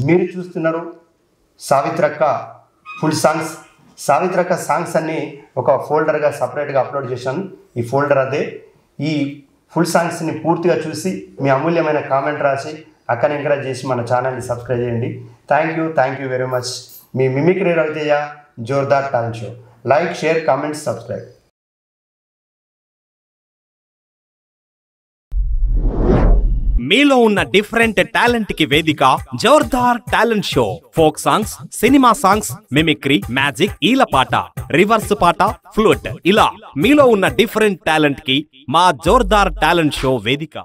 మీరు చూస్తున్నారు సావిత్రక్క full songs. సావిత్రక్క songs అన్ని ఒక ఫోల్డర్గా సపరేట్గా అప్లోడ్ చేశాను. ఈ ఫోల్డర్ అదే. ఈ ఫుల్ సాంగ్స్ని పూర్తిగా చూసి మీ అమూల్యమైన కామెంట్ రాసి అక్కని ఎంకరేజ్ చేసి మన ఛానల్ని సబ్స్క్రైబ్ చేయండి. Thank you very much. మీ మిమిక్రీ రవితేజ జోర్దార్ talent show. Like, share, comment, subscribe. మీలో ఉన్న డిఫరెంట్ టాలెంట్ కి వేదిక జోర్దార్ talent show. Folk songs, cinema songs, mimicry, magic, ఈలపాట, రివర్స్ పాట, ఫ్లూట్, ఇలా మీలో ఉన్న డిఫరెంట్ టాలెంట్ కి మా జోర్దార్ టాలెంట్ షో వేదిక.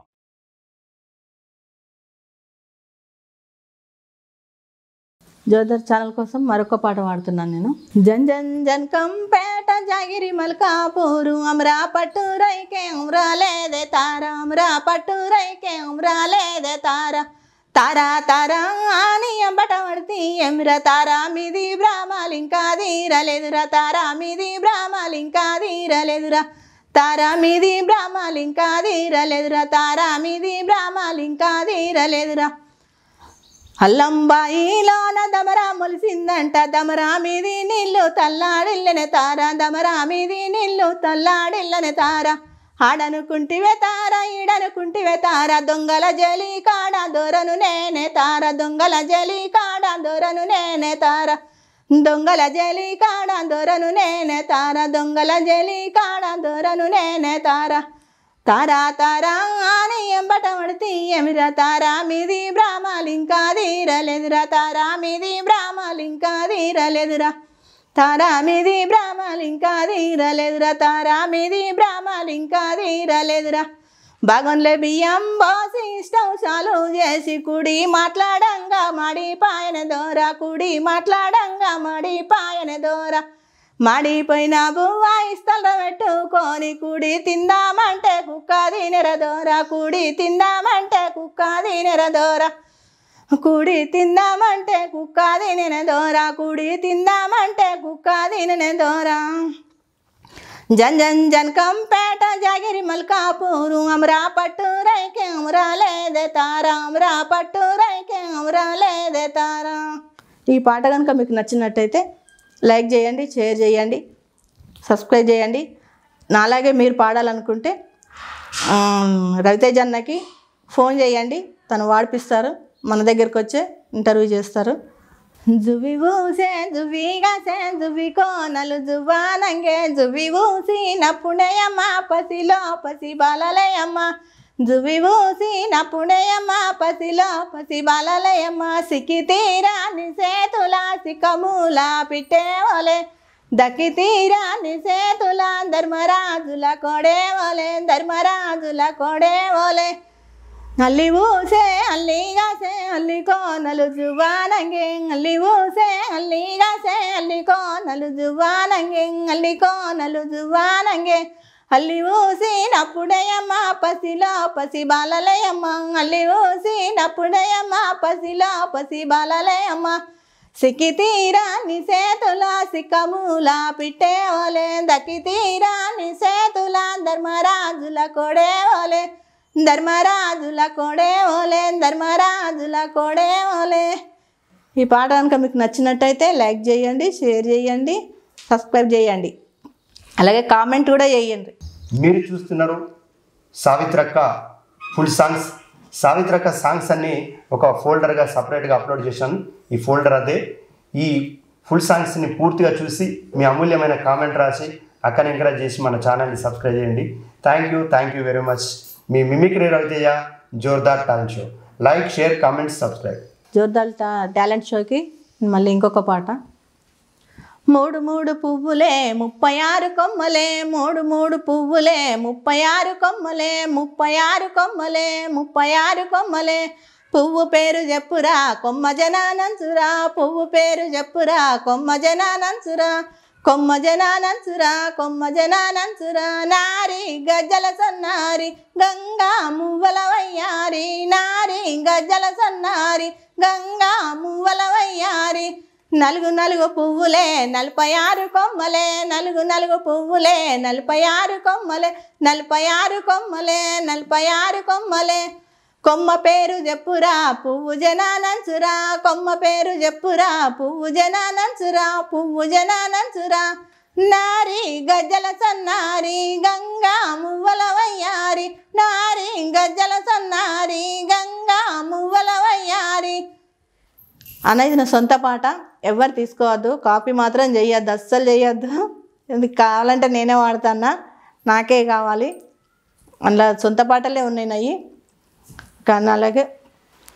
జోర్దార్ ఛానల్ కోసం మరొక పాట పాడుతున్నాను నేను. జన్ జన్ జన్ కంపేట జాగిరి మల్కాపూరు అమరా పట్టు రైకే ఉమరా లేదే తారా అమరా పట్టు రైకే ఉమరా లేదే తారా తారా తారా అని ఎంబట పడితే ఎమిరా తారా మీది బ్రాహ్మలు ఇంకా తీరలేదురా తారా మీది బ్రాహ్మలు ఇంకా తీరలేదురా తారా మీది బ్రాహ్మలు ఇంకా తీరలేదురా తారా మీది బ్రాహ్మలు ఇంకా తీరలేదురా అల్లంబాయిలోన దమరా మొలిసిందంట దమరా మీది నీళ్ళు తల్లాడిల్లనే తారా దమరా మీది నీళ్ళు తల్లాడిల్లనే తారా ఆడనుకుంటివే తారా ఈడనుకుంటివే తారా దొంగల జలి కాడ దొరను నేనే తారా దొంగల జలి కాడ దొరను నేనే తారా దొంగల జలి కాడ దొరను నేనే తారా దొంగల జలి కాడ దొరను నేనే తారా తారా తారా అని ఎంబట పడితే ఎమిరా తారా మీది బ్రాహ్మలు ఇంకా తీరలేదురా తారా మీది బ్రాహ్మలు ఇంకా తీరలేదురా తారా మీది బ్రాహ్మలు ఇంకా తీరలేదురా తారా మీది బ్రాహ్మలు ఇంకా తీరలేదురా బాగోన్లే బియ్యం పోసి ఇష్టం చాలు చేసి కుడి మాట్లాడంగా మడి పాయన దోరా కుడి మాట్లాడంగా మడి పాయన దోరా మాడిపోయిన బువ్వ ఇస్తల పెట్టుకొని కుడి తిందామంటే కుక్క తినరదోరా కుడి తిందామంటే కుక్క తినరదోరా కుడి తిందామంటే కుక్క తినదోరా కుడి తిందామంటే కుక్క తినదోరా జన్ జన్ జన్ కంపేట జాగిరి మల్కాపూరు అమరా పట్టు రైకే అమరా లేదే తారా అమరా పట్టు రైకే అమరా లేదే తారా. ఈ పాట కనుక మీకు నచ్చినట్టయితే లైక్ చేయండి, షేర్ చేయండి, సబ్స్క్రైబ్ చేయండి. నాలాగే మీరు పాడాలనుకుంటే రవితేజ అన్నకి ఫోన్ చేయండి, తను వాడిపిస్తారు, మన దగ్గరికి వచ్చే ఇంటర్వ్యూ చేస్తారు. జువి ఊసే జువిగాసే జువి కోనలు జువానంగే జువి ఊసి నప్పుడేయమ్మ పసిలో పసి బాలలయమ్మ జువి ఊసి నప్పుడేయమ్మ పసిలో పసి బాలలయమ్మ సిక్కి తీరాని సేతుల సిక్కమూల పిట్టేవోలే దక్కి తీరాని సేతుల ధర్మరాజుల కొడేవోలే ధర్మరాజుల కొడేవోలే అల్లి ఊసే అల్లిగాసే అల్లి కోనలు జువానంగే అల్లి ఊసే అల్లిగాసే అల్లి కోనలు జువానంగే అల్లి కోనలు జువానంగే అల్లి ఊసి నప్పుడేయమ్మ పసిలో పసి బాలలయమ్మ అల్లి ఊసి నప్పుడేయమ్మ పసిలో పసి బాలలయమ్మ సిక్కి తీరాని సేతుల సిక్కమూల పిట్టేవోలే దక్కి తీరాని సేతుల ధర్మరాజుల కొడేవోలే ధర్మరాజుల కొడేవోలే ధర్మరాజుల కొడేవోలే. ఈ పాట కనుక మీకు నచ్చినట్టయితే లైక్ చేయండి, షేర్ చేయండి, సబ్స్క్రైబ్ చేయండి, అలాగే కామెంట్ కూడా చేయండి. మీరు చూస్తున్నారు సావిత్రక్క ఫుల్ సాంగ్స్. సావిత్రక్క సాంగ్స్ అన్ని ఒక ఫోల్డర్గా సపరేట్గా అప్లోడ్ చేశాను. ఈ ఫోల్డర్ అదే. ఈ ఫుల్ సాంగ్స్ని పూర్తిగా చూసి మీ అమూల్యమైన కామెంట్ రాసి అక్కని ఎంకరేజ్ చేసి మన ఛానల్ని సబ్స్క్రైబ్ చేయండి. Thank you very much. మీ మిమిక్రీ రవితేజ జోర్దార్ talent show. Like, share, comment, subscribe. జోర్దార్ టాలెంట్ షోకి మళ్ళీ ఇంకొక పాట. మూడు మూడు పువ్వులే 36 కొమ్మలే మూడు మూడు పువ్వులే 36 కొమ్మలే 36 కొమ్మలే 36 కొమ్మలే పువ్వు పేరు చెప్పురా కొమ్మ జనానంచురా పువ్వు పేరు చెప్పురా కొమ్మ జనానంచురా కొమ్మ జనానంచురా కొమ్మ జనానంచురా నారి గజ్జల సన్నారి గంగా మువ్వల వయ్యారి నారి గజ్జల సన్నారి గంగా మువ్వల వయ్యారి నలుగు నలుగు పువ్వులే 46 కొమ్మలే నలుగు నలుగు పువ్వులే 46 కొమ్మలే 46 కొమ్మలే 46 కొమ్మలే కొమ్మ పేరు చెప్పురా పువ్వు జనానంచురా, కొమ్మ పేరు చెప్పురా పువ్వు జనానంచురా, పువ్వు జనానంచురా. నారి గజ్జల సన్నారి గంగా మువ్వల వయ్యారి, నారి గజ్జల సన్నారి గంగా మువ్వల వయ్యారి అనేది నా సొంత పాట. ఎవరు తీసుకోవద్దు, కాపీ మాత్రం చేయొద్దు, అస్సలు చేయొద్దు. ఎందుకు కావాలంటే నేనే వాడతానా, నాకే కావాలి. అందులో సొంత పాటలే ఉన్నాయి నాయి. కానీ అలాగే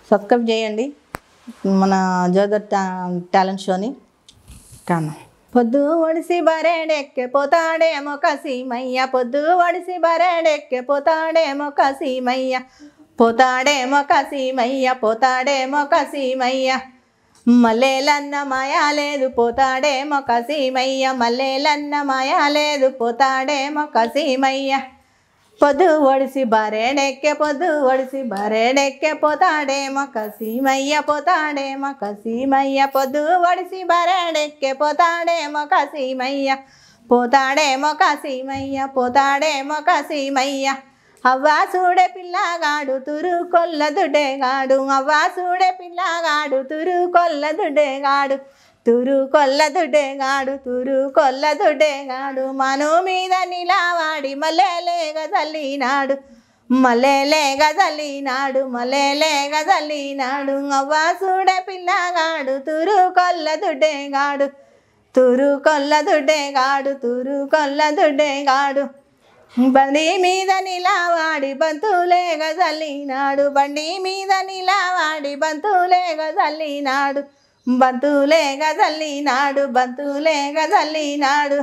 సబ్స్క్రైబ్ చేయండి మన జోర్దార్ టాలెంట్ షోని. కాను పొద్దు ఒడిసి బరేడెక్కే పోతాడేమో కసీమయ్య, పొద్దు ఒడిసి బరేడెక్కే పోతాడేమో కసీమయ్య, పోతాడేమో కసీమయ్య, పోతాడేమో కసీమయ్య. మల్లెలన్న మాయా లేదు పోతాడేమో కసీమయ్య, మల్లెలన్న మాయా లేదు పోతాడేమో కసీమయ్య. పొద్దు ఒడిసి బరేడెక్కే, పొద్దు ఒడిసి బరేడెక్కే పోతాడేమో కసీమయ్య, పోతాడేమో కసీమయ్య, పొద్దు ఒడిసి బరేడెక్కే పోతాడేమో కసీమయ్య, పోతాడేమో కసీమయ్య, పోతాడేమో కసీమయ్య. అవ్వా చూడే పిల్లగాడు తురు కొల్ల దుడ్డేగాడు, అవ్వా చూడే పిల్లగాడు తురు కొల్ల దుడ్డేగాడు, తురు కొల్ల దుడ్డేగాడు, తురు కొల్ల దుడ్డేగాడు. మను మీద నిలవాడి మల్లెలేగ చల్లినాడు, మల్లెలేగ చల్లినాడు, మల్లెలేగ చల్లినాడు. అవ్వా చూడే పిల్లగాడు తురు కొల్ల దుడ్డేగాడు, తురు కొల్ల దుడ్డేగాడు, తురు కొల్ల దుడ్డేగాడు. బండి మీద నిలవాడి బంతులేగ చల్లినాడు, బండి మీద నిలవాడి బంతులేగ చల్లినాడు, బంతులేగ చల్లినాడు, బంతులేగ చల్లినాడు.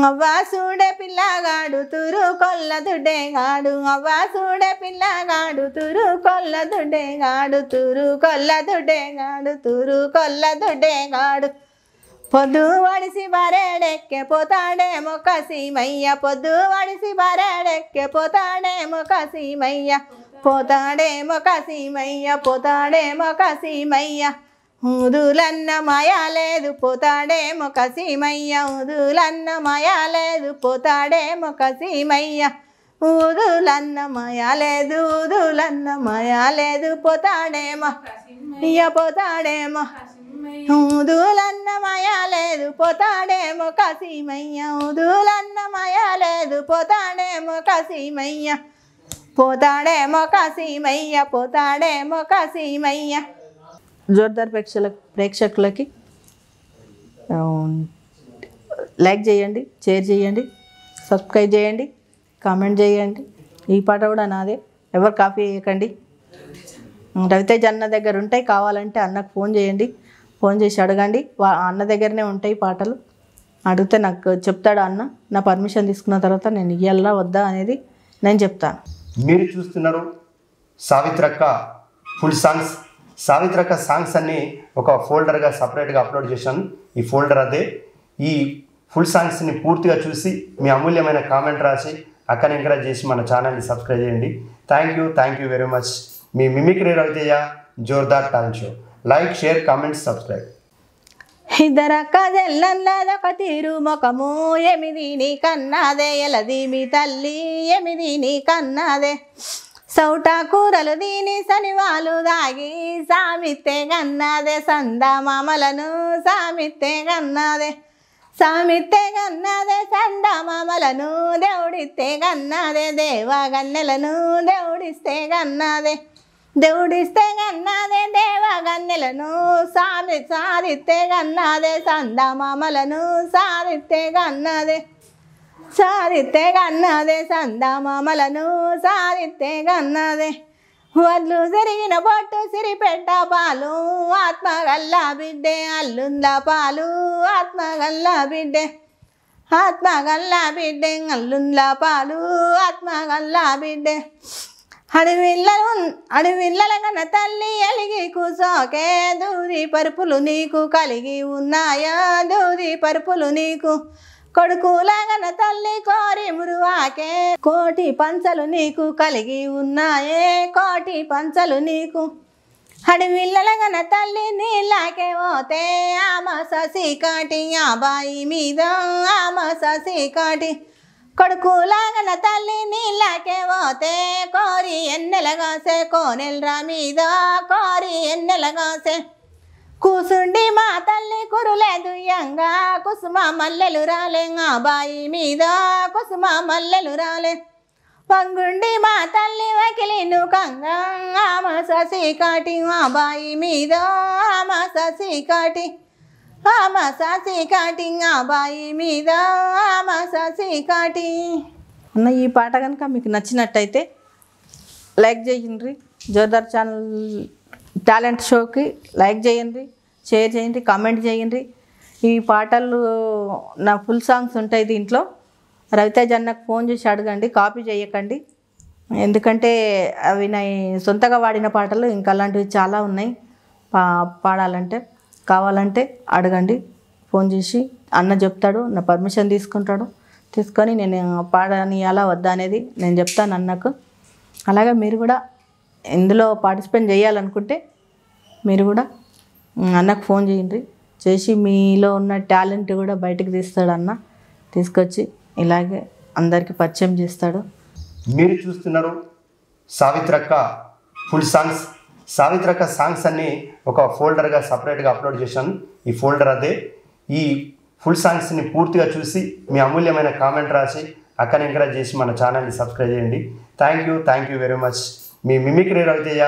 అవ్వా చూడే పిల్లగాడు తురు కొల్ల దుడ్డేగాడు, అవ్వా చూడే పిల్లగాడు తురు కొల్ల దుడ్డేగాడు, తురు కొల్ల దుడ్డేగాడు, తురు కొల్ల దుడ్డేగాడు. పొద్దు వడిసి బరేడెక్కే పోతాడేమో కసీమయ్య, పొద్దు వడిసి బరేడెక్కే పోతాడేమో కసీమయ్య, పోతాడేమో కసీమయ్య, పోతాడేమో కసీమయ్య. ఉదులన్న మాయా లేదు పోతాడేమో కసీమయ్య, ఉదులన్న మాయా లేదు పోతాడేమో కసీమయ్య, ఉదులన్న మాయా లేదు, ఉదులన్న మాయా లేదు పోతాడేమో ఇయ్య, పోతాడేమో ఉదులన్న మాయా లేదు పోతాడేమో కసీమయ్య, ఉదులన్న మాయా లేదు పోతాడేమో కసీమయ్య, పోతాడేమో కసీమయ్య, పోతాడేమో కసీమయ్య. జోర్దార్ ప్రేక్షకులకి లైక్ చేయండి, షేర్ చేయండి, సబ్స్క్రైబ్ చేయండి, కామెంట్ చేయండి. ఈ పాట కూడా నాదే, ఎవరు కాపీ చేయకండి. రవితేజ అన్న దగ్గర ఉంటాయి, కావాలంటే అన్నకు ఫోన్ చేయండి, ఫోన్ చేసి అడగండి. అన్న దగ్గరనే ఉంటాయి పాటలు. అడిగితే నాకు చెప్తాడు అన్న. నా పర్మిషన్ తీసుకున్న తర్వాత నేను ఇయ్యాలా వద్దా అనేది నేను చెప్తాను. మీరు చూస్తున్నారు సావిత్రక్క ఫుల్ సాంగ్స్. సావిత్రక్క సాంగ్స్ అన్నీ ఒక ఫోల్డర్గా సపరేట్గా అప్లోడ్ చేశాను. ఈ ఫోల్డర్ అదే. ఈ ఫుల్ సాంగ్స్ని పూర్తిగా చూసి మీ అమూల్యమైన కామెంట్ రాసి అక్కని ఎంకరేజ్ చేసి మన ఛానల్ని సబ్స్క్రైబ్ చేయండి. Thank you very much. మీ మిమిక్రీ రవితేజ, జోర్దార్ talent show. Like, share, comment, subscribe. ఇద్దరక్క జల్లన్నదొక తీరు ముఖము, ఎమిది నీ కన్నాదే, ఎలది మీ తల్లి ఎమిది నీ కన్నాదే. సౌట కూరలు దీని శనివాలు దాగి సామిత్తే గన్నదే, సందా మామలను సామిత్తే గన్నదే, సామిత్తే గన్నదే, సందా మామలను దేవుడిస్తే గన్నదే, దేవగన్నెలను దేవుడిస్తే గన్నదే, దేవుడిస్తే గన్నదే, దేవగన్నెలను సాధిస్తే గన్నదే, సందా మామలను సాధిస్తే గన్నదే, సాధిస్తే గన్నదే, సందా మామలను సాధిస్తే గన్నదే. వడ్లు జరిగిన బొట్టు సిరిపెట్ట పాలు, ఆత్మగల్లా బిడ్డే అల్లుందా పాలు, ఆత్మగల్లా బిడ్డే, ఆత్మగల్లా బిడ్డే అల్లుందా పాలు, ఆత్మగల్లా బిడ్డే. అడవిల్లల కన్న తల్లి అలిగి కూసోకే, దూది పరుపులు నీకు కలిగి ఉన్నాయా, దూది పరుపులు నీకు. కొడుకులాగన తల్లి కోరి మురువాకే, కోటి పంచలు నీకు కలిగి ఉన్నాయే, కోటి పంచలు నీకు. అడవిల్లలగన తల్లి నీళ్ళకే పోతే, ఆమ ససి కాటి ఆ బాయి మీద, ఆమ ససి కాటి కొడుకులాగన తల్లి నీళ్ళకే పోతే కోరి ఎన్నెలగాసే కోనెల్రా మీద కోరి ఎన్నెలగాసే కూసుండి మా తల్లి కురులే దుయ్యంగా కుసుమ మల్లెలు రాలే ఆ బాయి మీద కుసుమ మల్లెలు రాలే పంగుండి మా తల్లి వకిలిను కంగా ఆమ ససి కాటి ఆ బాయి మీద ఆమ ససి కాటి ఆమ ససి కాటి ఆ బాయి మీద ఆమ ససి కాటి అన్న. ఈ పాట కనుక మీకు నచ్చినట్టయితే లైక్ చేయండి, జోర్దార్ ఛానల్ టాలెంట్ షోకి లైక్ చేయండి, షేర్ చేయండి, కామెంట్ చేయండి. ఈ పాటలు నా ఫుల్ సాంగ్స్ ఉంటాయి దీంట్లో. రవితేజ అన్నకు ఫోన్ చేసి అడగండి, కాపీ చేయకండి. ఎందుకంటే అవి నా సొంతగా వాడిన పాటలు ఇంకా అలాంటివి చాలా ఉన్నాయి. పాడాలంటే కావాలంటే అడగండి, ఫోన్ చేసి అన్న చెప్తాడు, నా పర్మిషన్ తీసుకుంటాడు. తీసుకొని నేను పాడని అలా వద్దా అనేది నేను చెప్తాను అన్నకు. అలాగే మీరు కూడా ఇందులో పార్టిసిపేట్ చేయాలనుకుంటే మీరు కూడా అన్నకు ఫోన్ చేయండి, చేసి మీలో ఉన్న టాలెంట్ కూడా బయటకు తీస్తాడు అన్న. తీసుకొచ్చి ఇలాగే అందరికీ పరిచయం చేస్తాడు. మీరు చూస్తున్నారు సావిత్రక్క ఫుల్ సాంగ్స్. సావిత్రక్క సాంగ్స్ అన్నీ ఒక ఫోల్డర్గా సపరేట్గా అప్లోడ్ చేశాను. ఈ ఫోల్డర్ అదే. ఈ ఫుల్ సాంగ్స్ని పూర్తిగా చూసి మీ అమూల్యమైన కామెంట్ రాసి అక్కని ఎంకరేజ్ చేసి మన ఛానల్ని సబ్స్క్రైబ్ చేయండి. Thank you very much. మీ మిమిక్రీ రవితేజ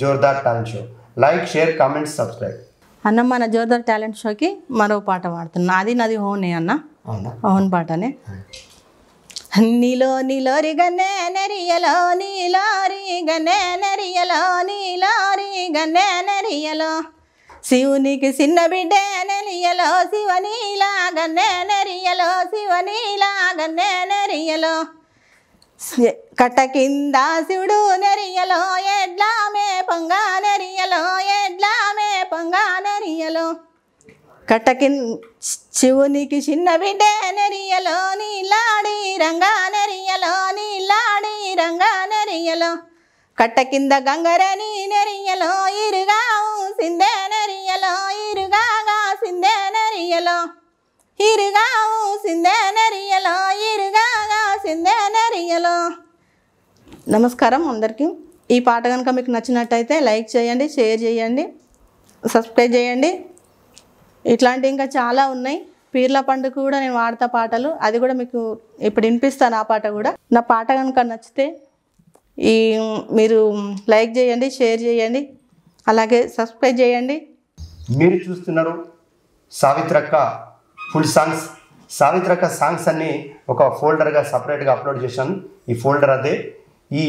జోర్దార్ talent show. Like, share, comment, subscribe. అన్న మన జోర్దార్ టాలెంట్ షోకి మరో పాట పాడుతున్నా. నాది హోనే అన్న, హోన్ పాటనే. నీలో నీలోరి గన్నే నెరియలో నీలోరి గన్నే నెరియలో నీలోరి గన్నే నెరియలో శివునికి చిన్న బిడ్డే నెరియలో శివనీలా గన్నే నెరియలో శివనీలా గన్నే నెరియలో కట్ట కింద శివుడు నెరియలో ఎడ్లామే పొంగా నెరియలో ఎడ్లామే పొంగా నెరియలో కట్ట కింద శివునికి చిన్న బిడ్డే నెరియలో నీలాడి రంగా నెరియలో నీలాడి రంగా నెరియలో కట్ట కింద గంగరని నెరియలో ఇరుగావు సిందే నెరియలో ఇరుగాగా సిందే నెరియలో ఇరుగావు సిందే నెరియలో ఇరుగాగా సిందే నెరియలో. నమస్కారం అందరికీ. ఈ పాట కనుక మీకు నచ్చినట్టయితే లైక్ చేయండి, షేర్ చేయండి, సబ్స్క్రైబ్ చేయండి. ఇట్లాంటి ఇంకా చాలా ఉన్నాయి. పీర్ల పండుగ కూడా నేను వాడతా పాటలు, అది కూడా మీకు ఇప్పుడు వినిపిస్తాను. ఆ పాట కూడా నా పాట కనుక నచ్చితే మీరు లైక్ చేయండి, షేర్ చేయండి, అలాగే సబ్స్క్రైబ్ చేయండి. మీరు చూస్తున్నారు సావిత్రక్క ఫుల్ సాంగ్స్. సావిత్రక్క సాంగ్స్ అన్నీ ఒక ఫోల్డర్గా సపరేట్గా అప్లోడ్ చేశాను. ఈ ఫోల్డర్ అదే. ఈ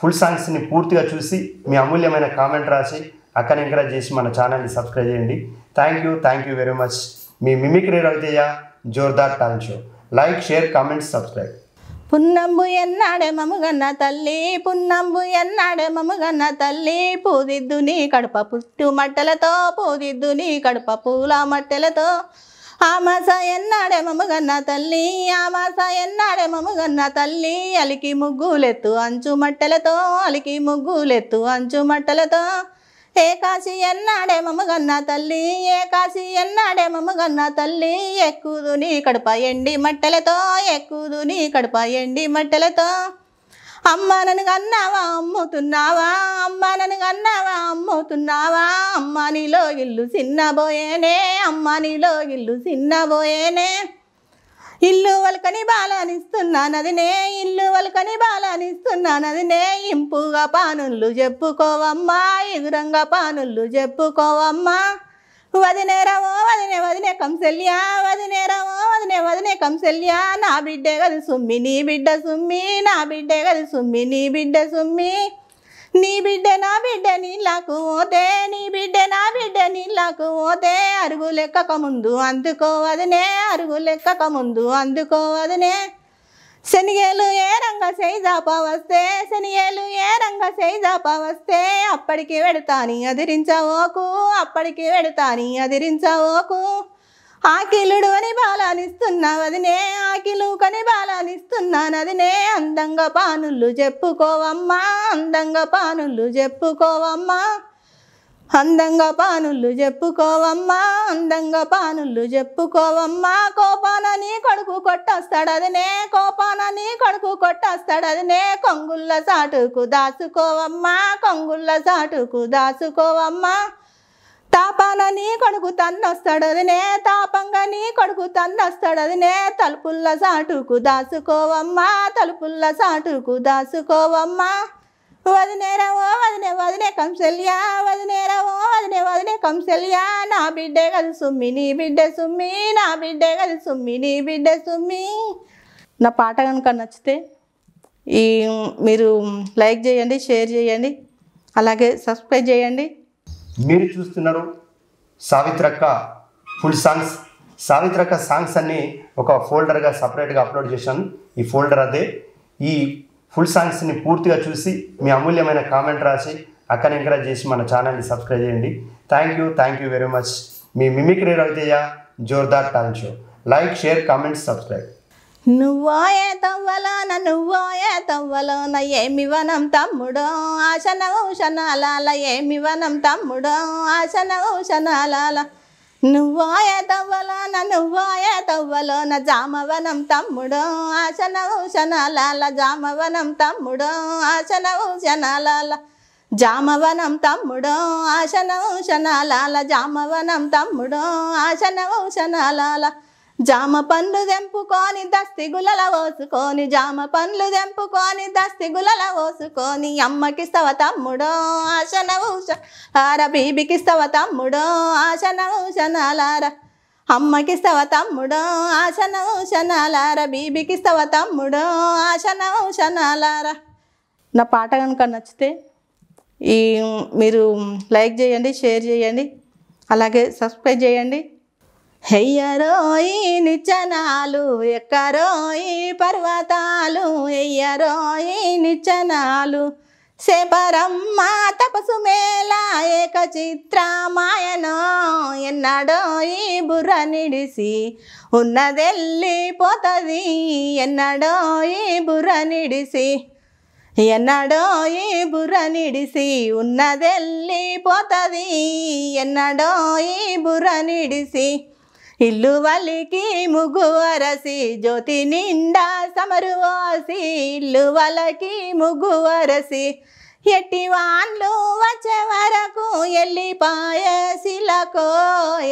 ఫుల్ సాంగ్స్ని పూర్తిగా చూసి మీ అమూల్యమైన కామెంట్ రాసి అక్కని ఎంకరేజ్ చేసి మన ఛానల్ని సబ్స్క్రైబ్ చేయండి. Thank you very much. మీ మిమిక్రీ రవితేజ జోర్దార్ talent show. Like, share, comment, subscribe. పున్నంబు ఎన్నాడే మముగన్న తల్లి, పున్నంబు ఎన్నాడే మముగన్న తల్లి, పూదిద్దు నీ కడప పుట్టు మట్టెలతో, పూదిద్దు నీ కడప పూల మట్టెలతో. ఆమాస ఎన్నాడే మముగన్న తల్లి, ఆమాస ఎన్నాడే మముగన్న తల్లి, అలికి ముగ్గులెత్తు అంచు మట్టెలతో, అలికి ముగ్గులెత్తు అంచు మట్టెలతో. ఏకాశి ఎన్నాడే మమ్మగన్న తల్లి, ఏకాశి ఎన్నాడే మమ్మగన్న తల్లి, ఎక్కుదు నీ కడప ఎండి మట్టెలతో, ఎక్కుదు నీ కడప ఎండి మట్టెలతో. అమ్మ నన్ను కన్నావా అమ్ముతున్నావా, అమ్మ నన్ను కన్నావా అమ్ముతున్నావా, అమ్మ నీలో ఇల్లు చిన్నబోయేనే, అమ్మ నీలో ఇల్లు చిన్నబోయేనే. ఇల్లు వలకని బాలానిస్తున్నానదినే, ఇల్లు వలకని బాలానిస్తున్నానదినే, ఇంపుగా పానుళ్ళు చెప్పుకోవమ్మా, ఎగురంగా పానుళ్ళు చెప్పుకోవమ్మా. వదినేరవో వదినే వదినే కంసెల్యా, వదినేరవో వదినే కంసెల్యా, నా బిడ్డే గది సుమ్మి నీ బిడ్డ సుమ్మి, నా బిడ్డే గది సుమ్మి నీ బిడ్డ సుమ్మి. నీ బిడ్డ నా బిడ్డ నీళ్ళకు పోతే, నీ బిడ్డ నా బిడ్డ నీళ్ళకు పోతే, అరుగు లెక్కక ముందు అందుకోవదనే, అరుగు లెక్కక ముందు అందుకోవదనే. శనిగేలు ఏ రంగ సైజాప వస్తే, శనిగేలు ఏ రంగ సైజాప వస్తే, అప్పటికి వెడతాని అదిరించవోకు, అప్పటికి వెడతాని అదిరించవోకు. ఆకిలుడు అని బాలానిస్తున్నావదినే, ఆకిలు కని బాలానిస్తున్నానదినే, అందంగా పానుళ్ళు చెప్పుకోవమ్మా, అందంగా పానుళ్ళు చెప్పుకోవమ్మా. అందంగా పానుళ్ళు చెప్పుకోవమ్మా, అందంగా పానుళ్ళు చెప్పుకోవమ్మా. కోపాన నీ కొడుకు కొట్టొస్తాడదినే, కోపాన నీ కొడుకు కొట్టొస్తాడదినే. కొంగుళ్ళ సాటుకు దాచుకోవమ్మా, కొంగుళ్ళ సాటుకు దాచుకోవమ్మా. తాపాన నీ కొడుకు తన్నొస్తాడదినే, తాపంగా నీ కొడుకు తన్నొస్తాడదినే. తలుపుల్ల సాటుకు దాచుకోవమ్మా, తలుపుల్ల సాటుకు దాచుకోవమ్మా. వదినేరవో వదినే వదినే కంసల్యా, వదినేరవో వదినే వదినే కంసల్యా. నా బిడ్డే కది సుమ్మి నీ బిడ్డే సుమ్మి, నా బిడ్డే కది సుమ్మి నీ బిడ్డే సుమ్మి. నా పాట కనుక నచ్చితే మీరు లైక్ చేయండి, షేర్ చేయండి, అలాగే సబ్స్క్రైబ్ చేయండి. మీరు చూస్తున్నారు సావిత్రక్క ఫుల్ సాంగ్స్. సావిత్రక్క సాంగ్స్ అన్ని ఒక ఫోల్డర్గా సపరేట్గా అప్లోడ్ చేశాను. ఈ ఫోల్డర్ అదే. ఈ ఫుల్ సాంగ్స్ని పూర్తిగా చూసి మీ అమూల్యమైన కామెంట్ రాసి అక్కని ఎంకరేజ్ చేసి మన ఛానల్ని సబ్స్క్రైబ్ చేయండి. Thank you very much. మీ మిమిక్రీ రవితేజ జోర్దార్ talent show. Like, share, comment, subscribe. నువ్వోయే తవ్వలోన, నువ్వోయే తవ్వలోన ఏమి వనం తమ్ముడో, ఆశన ఊషనాల ఏమి వనం తమ్ముడో, ఆశన ఊషనాల. నువ్వోయే తవ్వలోన, నువ్వోయే తవ్వలోన జామవనం తమ్ముడో, ఆశన ఊషనాల జామవనం తమ్ముడో, ఆశన ఊషనాల. జామవనం తమ్ముడో, ఆశన ఊషనాల జామవనం తమ్ముడో, ఆశన ఊషనాల. జామ పండ్లు తెంపుకొని దస్తి గులల పోసుకొని, జామ పండ్లు తెంపుకొని దస్తి గులల పోసుకొని. అమ్మకిస్తవ తమ్ముడో ఆశన ఊషనాల, బీబికిస్తవ తమ్ముడో ఆశన ఊషనాల. అమ్మకిస్తవ తమ్ముడో ఆశన ఊషనాల, బీబికిస్తవ తమ్ముడో ఆశన ఊషనాల. నా పాట కనుక నచ్చితే మీరు లైక్ చేయండి, షేర్ చేయండి, అలాగే సబ్స్క్రైబ్ చేయండి. ఎయ్యరోయి నిచ్చనాలు, ఎక్కరోయి పర్వతాలు, ఎయ్యరోయి నిచ్చనాలు. శేపరమ్మ తపసు మేళ ఏక చిత్రమాయనో, ఎన్నడోయి బుర్ర నిడిసి ఉన్నదెళ్ళిపోతుంది, ఎన్నడోయి బుర్ర నిడిసి, ఎన్నడోయి బుర్ర నిడిసి ఉన్నదెళ్ళిపోతుంది, ఎన్నడోయి బుర్ర నిడిసి. ఇల్లు వలికి ముగ్గు వరసి జ్యోతి నిండా సమరు పోసి, ఇల్లు వలకి ముగ్గు వరసి. ఎట్టి వాన్లు వచ్చే వరకు ఎల్లిపాయే శిలకో,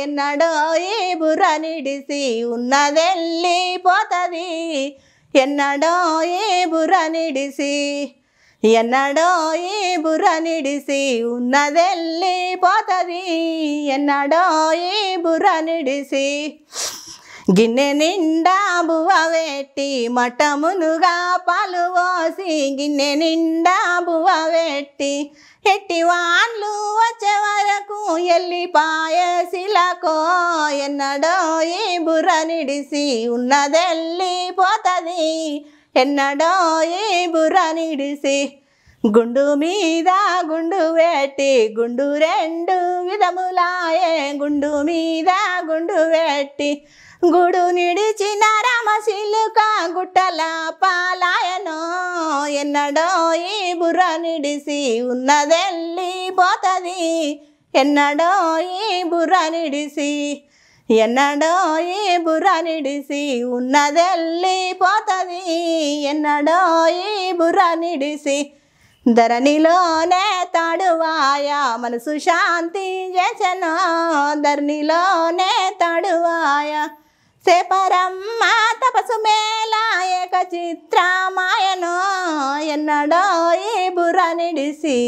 ఎన్నడోయి బుర్ర నిడిసి ఉన్నదెళ్ళిపోతుంది, ఎన్నడోయి బుర్ర నిడిసి, ఎన్నడోయి బుర్ర నిడిసి ఉన్నదెళ్ళిపోతుంది, ఎన్నడోయి బుర్ర నిడిసి. గిన్నె నిండా బువ్వ పెట్టి మటమునుగా పాలు పోసి, గిన్నె నిండా బువ్వ పెట్టి. ఎట్టి వాన్లు వచ్చే వరకు ఎల్లిపాయే శిలకో, ఎన్నడోయి బుర్ర నిడిసి ఉన్నదెళ్ళిపోతుంది, ఎన్నడోయి బుర్ర నిడిసి. గుండు మీద గుండు పెట్టి గుండు రెండు విధములాయే, గుండు మీద గుండు పెట్టి. గుడు నిడిచిన రామశిలుక గుట్టల పాలాయనో, ఎన్నడోయి బుర్ర నిడిసి ఉన్నదెళ్ళిపోతుంది, ఎన్నడోయి బుర్ర నిడిసి, ఎన్నడోయి బుర్ర నిడిసి ఉన్నదెళ్ళిపోతుంది, ఎన్నడోయి బుర్ర నిడిసి. ధరణిలోనే తాడువాయ మనసు శాంతి చేసెనో, ధరణిలోనే తాడువాయ. శేపరమ్మ తపసు మేళ ఏక చిత్రమాయనో, ఎన్నడోయి బుర్ర నిడిసి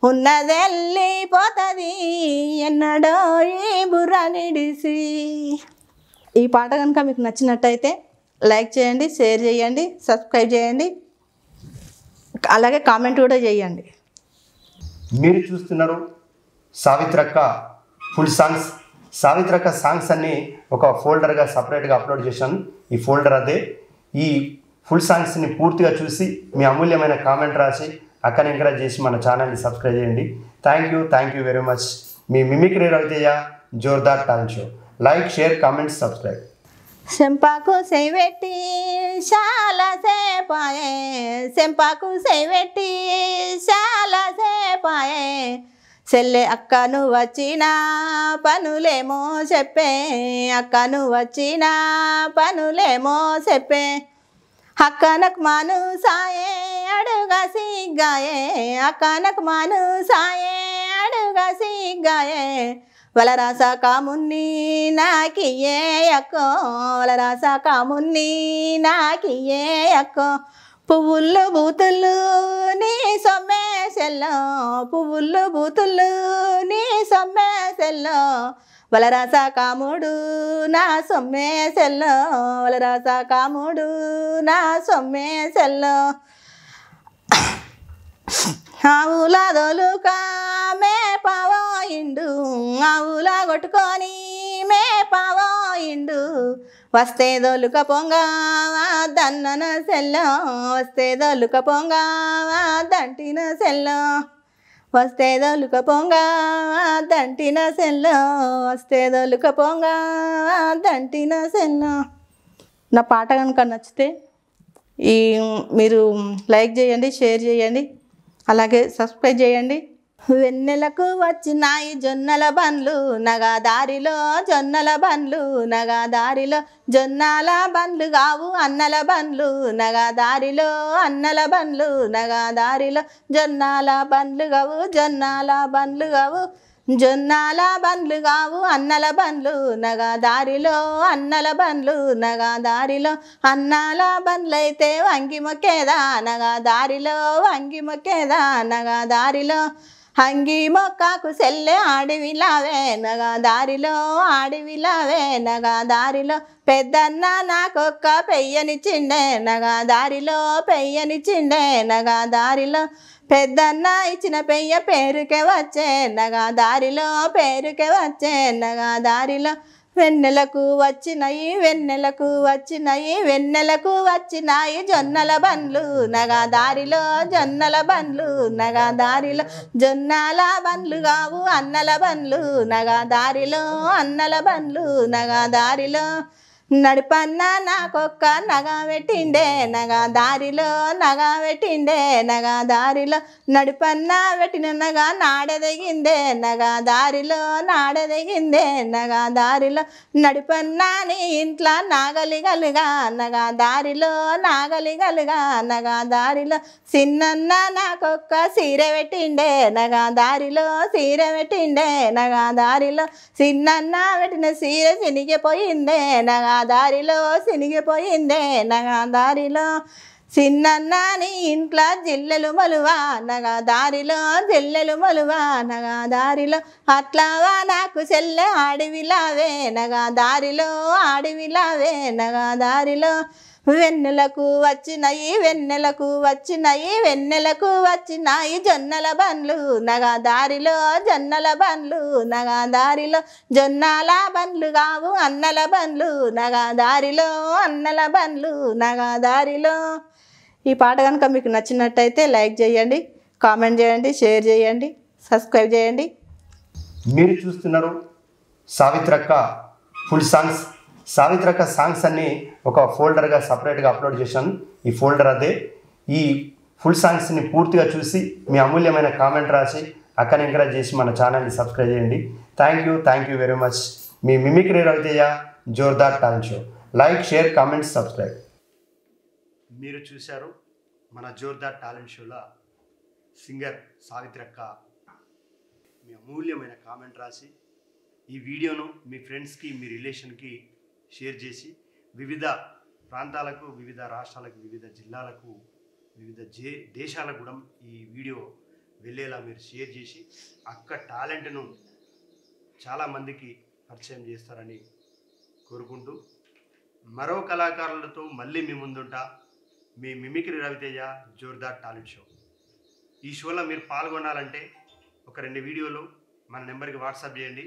ఉన్నదెళ్ళిపోతుంది, ఎన్నడోయి బుర్ర నిడిసి. ఈ పాట కనుక మీకు నచ్చినట్టయితే లైక్ చేయండి, షేర్ చేయండి, సబ్స్క్రైబ్ చేయండి, అలాగే కామెంట్ కూడా చేయండి. మీరు చూస్తున్నారు సావిత్రక్క ఫుల్ సాంగ్స్. సావిత్రక్క సాంగ్స్ అన్ని ఒక ఫోల్డర్గా సపరేట్గా అప్లోడ్ చేశాను. ఈ ఫోల్డర్ అదే. ఈ ఫుల్ సాంగ్స్ని పూర్తిగా చూసి మీ అమూల్యమైన కామెంట్ రాసి అక్కని ఎంకరేజ్ చేసి మన ఛానల్ని సబ్స్క్రైబ్ చేయండి. Thank you very much. మీ మిమిక్రీ రవితేజ జోర్దార్ talent show. Like, share, comment, subscribe. చెంపాకు సేవెట్టి చాలా సేపాయే, చెంపాకు సేవెట్టి చాలా సేపాయే. సెల్లె అక్క నువ్వు వచ్చినా పనులేమో చెప్పే, అక్క నువ్వు వచ్చినా పనులేమో చెప్పే, అక్కనకు మాను సాయే అడుగా సిగ్గాయే, అక్కనకు మాను సాయే అడుగా సిగ్గాయే, వలరాస కామున్ని నాకియే అక్కో, వలరాస కామున్ని నాకియే అక్కో, పువ్వులు బూతులు నీ సొమ్మేసెల్లో, పువ్వులు బూతులు నీ సొమ్మేసెల్లో, వలరాస కాముడు నా సొమ్మేసెల్లో, వలరాస కాముడు నా సొమ్మేసెల్లో, ఆవుల దొలుక మే పావోయిండు, ఆవుల కొట్టుకొని మే పావోయిండు, వస్తే దొలుక పొంగ దన్నన సెల్లో, వస్తే దొలుక పొంగ దంటిన సెల్లో, వస్తే దొలుక పొంగ దంటిన సెల్లో, వస్తే దొలుక పొంగ దంటిన సెల్లో. నా పాట కనుక నచ్చితే మీరు లైక్ చేయండి, షేర్ చేయండి, అలాగే సబ్స్క్రైబ్ చేయండి. వెన్నెలకు వచ్చినాయి జొన్నల బండ్లు నగా దారిలో, జొన్నల బండ్లు నగా దారిలో, జొన్నల బండ్లు కావు అన్నల బండ్లు నగా దారిలో, అన్నల బండ్లు నగా దారిలో, జొన్నల బండ్లు కావు, జొన్నల బండ్లు కావు, జొన్నల బండ్లు కావు అన్నల బండ్లు నగా దారిలో, అన్నల బండ్లు నగా దారిలో, అన్నల బండ్లైతే వంగి మొక్కేదా నగా దారిలో, వంగి మొక్కేదా నగా దారిలో, అంగి మొక్కకు సెల్లె ఆడివిలావే నగా దారిలో, ఆడివిలావే నగా దారిలో, పెద్దన్న నాకొక్క పెయ్యనిచ్చిండే నగా దారిలో, పెయ్యనిచ్చిండే నగా దారిలో, పెద్దన్న ఇచ్చిన పెయ్య పేరుకే వచ్చే నగా దారిలో, పేరుకే వచ్చే నగా దారిలో, వెన్నెలకు వచ్చినాయి, వెన్నెలకు వచ్చినాయి, వెన్నెలకు వచ్చినాయి జొన్నల బండ్లు నగా దారిలో, జొన్నల బండ్లు నగా దారిలో, జొన్నల బండ్లు కావు అన్నల బండ్లు నగా దారిలో, అన్నల బండ్లు నగా దారిలో, నడిపన్న నాకొక్క నగా పెట్టిండే నగా దారిలో, నగా పెట్టిండే నగా దారిలో, నడిపన్న పెట్టిన నగా నాడదగిందే నగా దారిలో, నాడదగిందే నగా దారిలో, నడిపన్న నీ ఇంట్లో నాగలిగలుగా నగా దారిలో, నాగలిగలుగా నగా దారిలో, చిన్నన్న నాకొక్క సీర పెట్టిండే నగా దారిలో, సీర పెట్టిండే నగా దారిలో, చిన్నన్న పెట్టిన సీర చినిగిపోయిందే నగా దారిలో, చినిగిపోయిందే నగా దారిలో, చిన్నన్న నీ ఇంట్లో జిల్లెలు మలువా నగా దారిలో, జిల్లెలు మలువా నగా దారిలో, అట్లావా నాకు చెల్లె ఆడివిలావే నగా దారిలో, ఆడివిలావే నగా దారిలో, వెన్నెలకు వచ్చినాయి, వెన్నెలకు వచ్చినాయి, వెన్నెలకు వచ్చినాయి జొన్నల బండ్లు నగా దారిలో, జొన్నల బండ్లు నగా దారిలో, జొన్నల బండ్లు కావు అన్నల బండ్లు నగా దారిలో, అన్నల బండ్లు నగా దారిలో. ఈ పాట కనుక మీకు నచ్చినట్టయితే లైక్ చేయండి, కామెంట్ చేయండి, షేర్ చేయండి, సబ్స్క్రైబ్ చేయండి. మీరు చూస్తున్నారు సావిత్రక్క ఫుల్ సాంగ్స్. సావిత్రక్క సాంగ్స్ అన్నీ ఒక ఫోల్డర్గా సపరేట్గా అప్లోడ్ చేశాను. ఈ ఫోల్డర్ అదే. ఈ ఫుల్ సాంగ్స్ని పూర్తిగా చూసి మీ అమూల్యమైన కామెంట్ రాసి అక్కని ఎంకరేజ్ చేసి మన ఛానల్ని సబ్స్క్రైబ్ చేయండి. Thank you very much. మీ మిమిక్రీ రవితేజ జోర్దార్ talent show. Like, share, comment, subscribe. మీరు చూశారు మన జోర్దార్ టాలెంట్ షోలో సింగర్ సావిత్రక్క మీ అమూల్యమైన కామెంట్ రాసి ఈ వీడియోను మీ ఫ్రెండ్స్కి, మీ రిలేషన్కి షేర్ చేసి వివిధ ప్రాంతాలకు, వివిధ రాష్ట్రాలకు, వివిధ జిల్లాలకు, వివిధ దేశాలకు కూడా ఈ వీడియో వెళ్ళేలా మీరు షేర్ చేసి అక్క టాలెంట్ను చాలామందికి పరిచయం చేస్తారని కోరుకుంటూ మరో కళాకారులతో మళ్ళీ మీ ముందుంటా. మీ మిమిక్రీ రవితేజ జోర్దార్ టాలెంట్ షో. ఈ షోలో మీరు పాల్గొనాలంటే ఒక 2 వీడియోలు మన నెంబర్కి వాట్సాప్ చేయండి.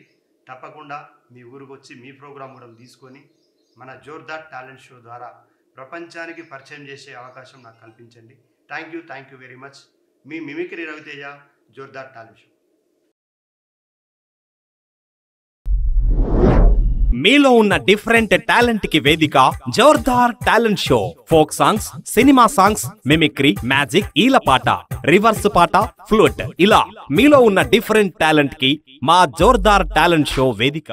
తప్పకుండా మీ ఊరికి వచ్చి మీ ప్రోగ్రాం కూడా తీసుకొని మన జోర్దార్ టాలెంట్ షో ద్వారా ప్రపంచానికి పరిచయం చేసే అవకాశం నాకు కల్పించండి. Thank you very much. మీ మిమిక్రీ రవితేజ జోర్దార్ టాలెంట్ షో. మీలో ఉన్న డిఫరెంట్ టాలెంట్ కి వేదిక జోర్దార్ talent show. Folk songs, cinema songs, mimicry, magic, ఈలపాట, రివర్స్ పాట, ఫ్లూట్ ఇలా మీలో ఉన్న డిఫరెంట్ టాలెంట్ కి మా జోర్దార్ టాలెంట్ షో వేదిక.